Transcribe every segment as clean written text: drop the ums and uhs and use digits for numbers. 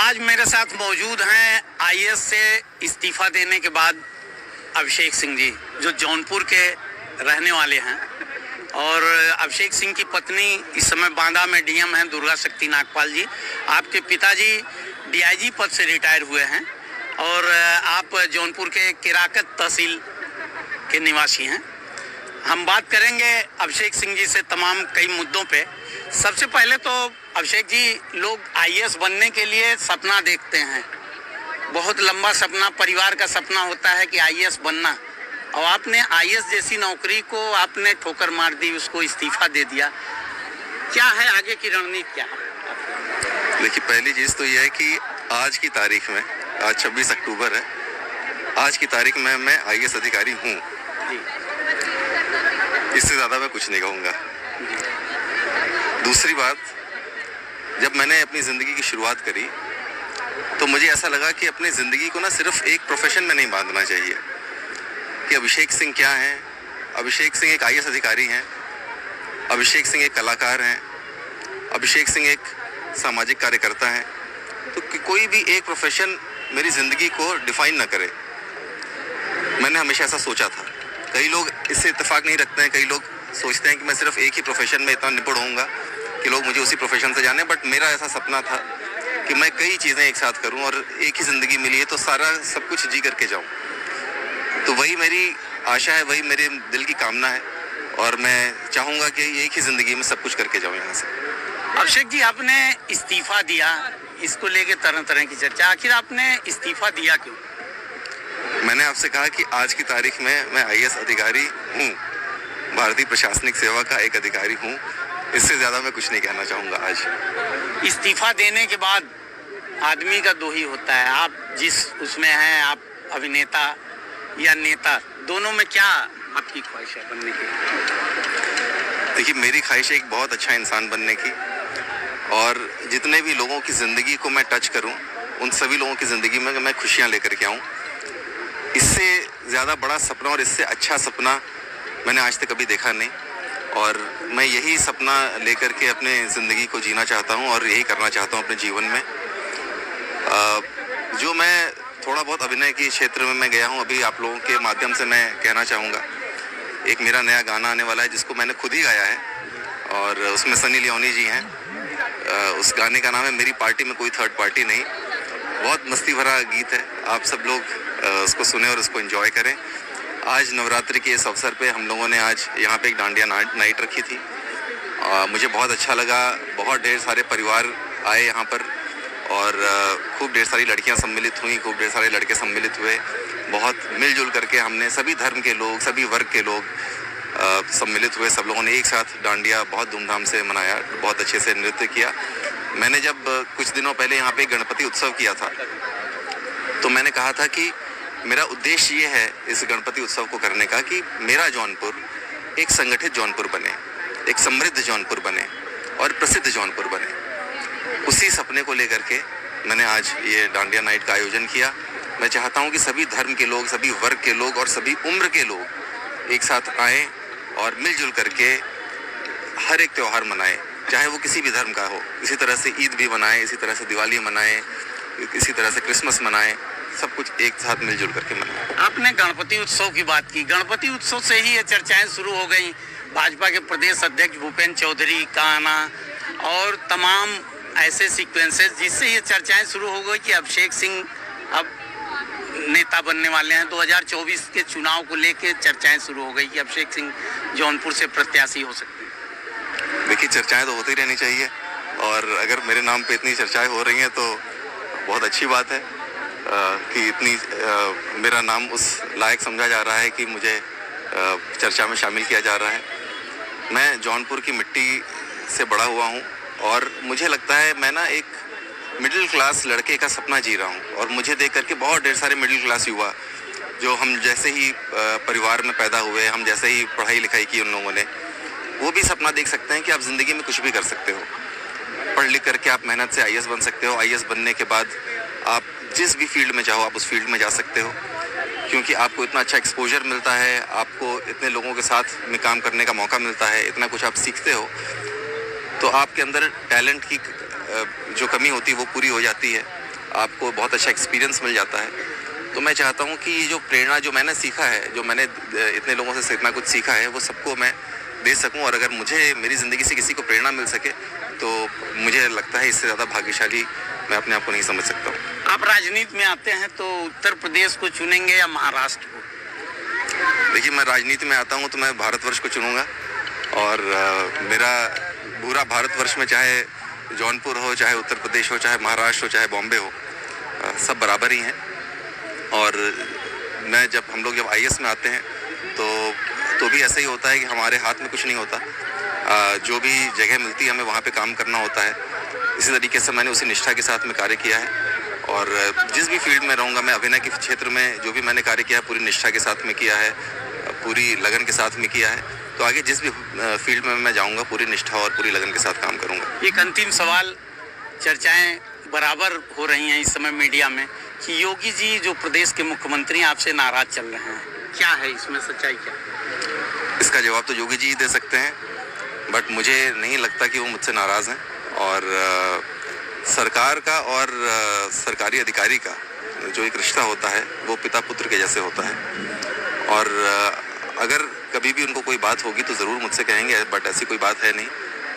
आज मेरे साथ मौजूद हैं आईएएस से इस्तीफा देने के बाद अभिषेक सिंह जी, जो जौनपुर के रहने वाले हैं। और अभिषेक सिंह की पत्नी इस समय बांदा में डीएम हैं, दुर्गा शक्ति नागपाल जी। आपके पिताजी डीआईजी पद से रिटायर हुए हैं और आप जौनपुर के केराकत तहसील के निवासी हैं। हम बात करेंगे अभिषेक सिंह जी से तमाम कई मुद्दों पे। सबसे पहले तो अभिषेक जी, लोग आईएएस बनने के लिए सपना देखते हैं, बहुत लंबा सपना, परिवार का सपना होता है कि आईएएस बनना, और आपने आईएएस जैसी नौकरी को आपने ठोकर मार दी, उसको इस्तीफा दे दिया। क्या है आगे की रणनीति, क्या है? देखिए, पहली चीज़ तो यह है कि आज की तारीख में, आज 26 अक्टूबर है, आज की तारीख में मैं आईएएस अधिकारी हूँ। इससे ज़्यादा मैं कुछ नहीं कहूँगा। दूसरी बात, जब मैंने अपनी ज़िंदगी की शुरुआत करी तो मुझे ऐसा लगा कि अपनी ज़िंदगी को ना सिर्फ एक प्रोफेशन में नहीं बांधना चाहिए कि अभिषेक सिंह क्या हैं। अभिषेक सिंह एक आईएएस अधिकारी हैं, अभिषेक सिंह एक कलाकार हैं, अभिषेक सिंह एक सामाजिक कार्यकर्ता हैं। तो कोई भी एक प्रोफेशन मेरी ज़िंदगी को डिफाइन ना करे। मैंने हमेशा ऐसा सोचा था। कई लोग इससे इत्तेफाक नहीं रखते हैं, कई लोग सोचते हैं कि मैं सिर्फ एक ही प्रोफेशन में इतना निपुण होऊंगा कि लोग मुझे उसी प्रोफेशन से जाने। बट मेरा ऐसा सपना था कि मैं कई चीज़ें एक साथ करूं और एक ही ज़िंदगी मिली है तो सारा सब कुछ जी करके जाऊं। तो वही मेरी आशा है, वही मेरे दिल की कामना है और मैं चाहूँगा कि एक ही ज़िंदगी में सब कुछ करके जाऊँ यहाँ से। अभिषेक जी, आपने इस्तीफा दिया, इसको लेके तरह तरह की चर्चा, आखिर आपने इस्तीफा दिया क्यों? मैंने आपसे कहा कि आज की तारीख में मैं आईएएस अधिकारी हूँ, भारतीय प्रशासनिक सेवा का एक अधिकारी हूँ। इससे ज़्यादा मैं कुछ नहीं कहना चाहूँगा। आज इस्तीफा देने के बाद आदमी का दो ही होता है, आप जिस उसमें हैं, आप अभिनेता या नेता, दोनों में क्या आपकी ख्वाहिश है बनने की? देखिए, मेरी ख्वाहिश है एक बहुत अच्छा इंसान बनने की, और जितने भी लोगों की ज़िंदगी को मैं टच करूं, उन सभी लोगों की ज़िंदगी में मैं खुशियां लेकर के आऊं। इससे ज़्यादा बड़ा सपना और इससे अच्छा सपना मैंने आज तक कभी देखा नहीं, और मैं यही सपना लेकर के अपने ज़िंदगी को जीना चाहता हूं और यही करना चाहता हूं अपने जीवन में। जो मैं थोड़ा बहुत अभिनय के क्षेत्र में मैं गया हूं, अभी आप लोगों के माध्यम से मैं कहना चाहूँगा। एक मेरा नया गाना आने वाला है जिसको मैंने खुद ही गाया है और उसमें सनी लियोनी जी हैं। उस गाने का नाम है मेरी पार्टी में कोई थर्ड पार्टी नहीं। बहुत मस्ती भरा गीत है, आप सब लोग उसको सुने और उसको एंजॉय करें। आज नवरात्रि के इस अवसर पे हम लोगों ने आज यहाँ पे एक डांडिया नाइट रखी थी। मुझे बहुत अच्छा लगा, बहुत ढेर सारे परिवार आए यहाँ पर और खूब ढेर सारी लड़कियाँ सम्मिलित हुई, खूब ढेर सारे लड़के सम्मिलित हुए। बहुत मिलजुल करके हमने, सभी धर्म के लोग, सभी वर्ग के लोग सम्मिलित हुए। सब लोगों ने एक साथ डांडिया बहुत धूमधाम से मनाया, बहुत अच्छे से नृत्य किया। मैंने जब कुछ दिनों पहले यहाँ पे गणपति उत्सव किया था तो मैंने कहा था कि मेरा उद्देश्य ये है इस गणपति उत्सव को करने का कि मेरा जौनपुर एक संगठित जौनपुर बने, एक समृद्ध जौनपुर बने और प्रसिद्ध जौनपुर बने। उसी सपने को लेकर के मैंने आज ये डांडिया नाइट का आयोजन किया। मैं चाहता हूँ कि सभी धर्म के लोग, सभी वर्ग के लोग और सभी उम्र के लोग एक साथ आएँ और मिलजुल करके हर एक त्यौहार मनाएं, चाहे वो किसी भी धर्म का हो। इसी तरह से ईद भी मनाएं, इसी तरह से दिवाली मनाएं, इसी तरह से क्रिसमस मनाएं, सब कुछ एक साथ मिलजुल करके मनाएं। आपने गणपति उत्सव की बात की, गणपति उत्सव से ही ये चर्चाएं शुरू हो गई। भाजपा के प्रदेश अध्यक्ष भूपेंद्र चौधरी का आना और तमाम ऐसे सीक्वेंसेस जिससे ये चर्चाएं शुरू हो गई कि अभिषेक सिंह अब नेता बनने वाले हैं। 2024 के चुनाव को लेकर चर्चाएं शुरू हो गई कि अभिषेक सिंह जौनपुर से प्रत्याशी हो सकते हैं। देखिए, चर्चाएं तो होती रहनी चाहिए और अगर मेरे नाम पे इतनी चर्चाएं हो रही हैं तो बहुत अच्छी बात है कि इतनी मेरा नाम उस लायक समझा जा रहा है कि मुझे चर्चा में शामिल किया जा रहा है। मैं जौनपुर की मिट्टी से बड़ा हुआ हूँ और मुझे लगता है मैं ना एक मिडिल क्लास लड़के का सपना जी रहा हूँ, और मुझे देख करके बहुत ढेर सारे मिडिल क्लास युवा जो हम जैसे ही परिवार में पैदा हुए, हम जैसे ही पढ़ाई लिखाई की उन लोगों ने, वो भी सपना देख सकते हैं कि आप ज़िंदगी में कुछ भी कर सकते हो। पढ़ लिख करके आप मेहनत से आईएएस बन सकते हो। आईएएस बनने के बाद आप जिस भी फील्ड में चाहो आप उस फील्ड में जा सकते हो, क्योंकि आपको इतना अच्छा एक्सपोजर मिलता है, आपको इतने लोगों के साथ में काम करने का मौका मिलता है, इतना कुछ आप सीखते हो, तो आपके अंदर टैलेंट की जो कमी होती है वो पूरी हो जाती है। आपको बहुत अच्छा एक्सपीरियंस मिल जाता है। तो मैं चाहता हूँ कि ये जो प्रेरणा जो मैंने सीखा है, जो मैंने इतने लोगों से इतना कुछ सीखा है, वो सबको मैं दे सकूँ, और अगर मुझे मेरी ज़िंदगी से किसी को प्रेरणा मिल सके तो मुझे लगता है इससे ज़्यादा भाग्यशाली मैं अपने आप को नहीं समझ सकता हूँ। आप राजनीति में आते हैं तो उत्तर प्रदेश को चुनेंगे या महाराष्ट्र को? देखिए, मैं राजनीति में आता हूँ तो मैं भारतवर्ष को चुनूँगा, और मेरा पूरा भारतवर्ष में चाहे जौनपुर हो, चाहे उत्तर प्रदेश हो, चाहे महाराष्ट्र हो, चाहे बॉम्बे हो, सब बराबर ही हैं। और जब हम लोग IAS में आते हैं तो भी ऐसा ही होता है कि हमारे हाथ में कुछ नहीं होता। जो भी जगह मिलती है हमें वहाँ पे काम करना होता है। इसी तरीके से मैंने उसी निष्ठा के साथ में कार्य किया है, और जिस भी फील्ड में रहूँगा मैं, अभिनय के क्षेत्र में जो भी मैंने कार्य किया है पूरी निष्ठा के साथ में किया है, पूरी लगन के साथ में किया है। तो आगे जिस भी फील्ड में मैं जाऊँगा पूरी निष्ठा और पूरी लगन के साथ काम करूँगा। एक अंतिम सवाल, चर्चाएं बराबर हो रही हैं इस समय मीडिया में कि योगी जी जो प्रदेश के मुख्यमंत्री आपसे नाराज चल रहे हैं, क्या है इसमें सच्चाई क्या? इसका जवाब तो योगी जी ही दे सकते हैं, बट मुझे नहीं लगता कि वो मुझसे नाराज़ हैं। और सरकार का और सरकारी अधिकारी का जो एक रिश्ता होता है वो पिता पुत्र के जैसे होता है, और अगर कभी भी उनको कोई बात होगी तो ज़रूर मुझसे कहेंगे, बट ऐसी कोई बात है नहीं।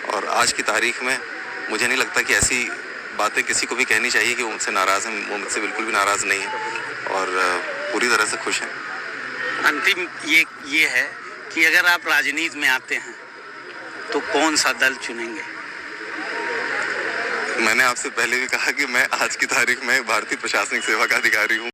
और आज की तारीख में मुझे नहीं लगता कि ऐसी बातें किसी को भी कहनी चाहिए कि वो मुझसे नाराज़ हैं। वो मुझसे बिल्कुल भी नाराज़ नहीं है और पूरी तरह से खुश हैं। अंतिम ये है कि अगर आप राजनीति में आते हैं तो कौन सा दल चुनेंगे? मैंने आपसे पहले भी कहा कि मैं आज की तारीख में भारतीय प्रशासनिक सेवा का अधिकारी हूँ।